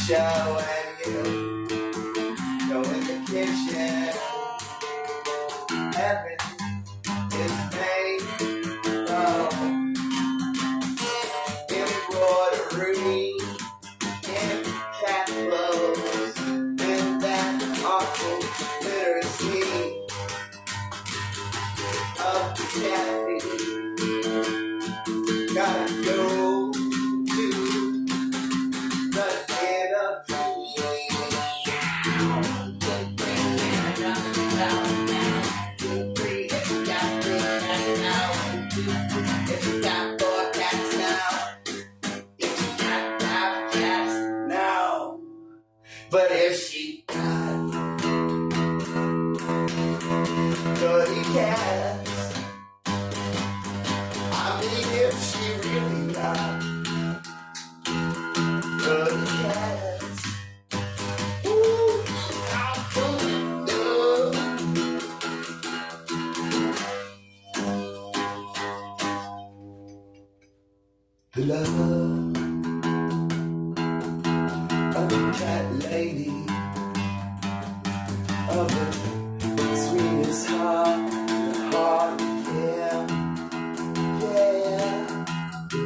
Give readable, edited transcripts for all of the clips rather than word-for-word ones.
show and you go in the kitchen. Everything is made from embroidery and cat clothes and that awful literacy of the cafe. Gotta go to the dinner It's got 4 cats now. It's got 5 cats now. But if she got 30 cats, I mean if she really got 30 cats, ooh, I'll do it. The love of the cat lady, of the sweetest heart, yeah, the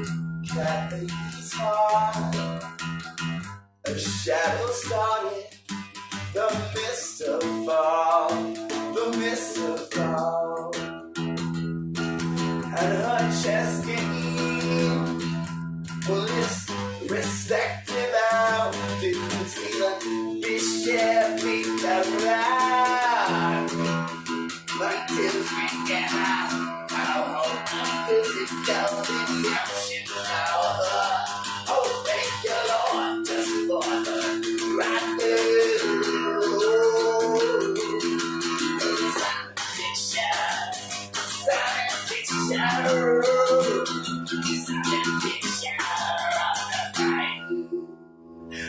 cat lady's heart. A shadow started, the mist of fall, and her chest came. Well, it's respected out. Didn't see the bishop beat around. Until we get out. Oh, physical deception now. Oh, thank you, Lord, just for the right move. Science fiction.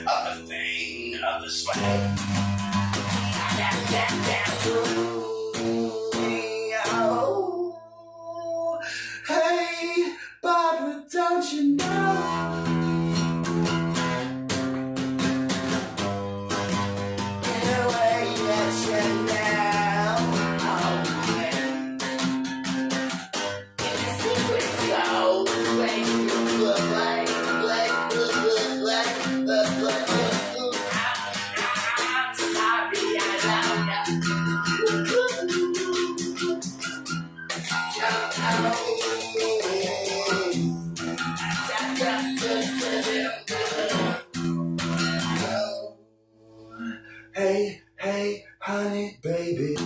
Of the thing, of the swag. Hey, Barbara, don't you know? Anyway, yes, you know. Oh, man. In a secret code, where you look like. Hey, honey, baby.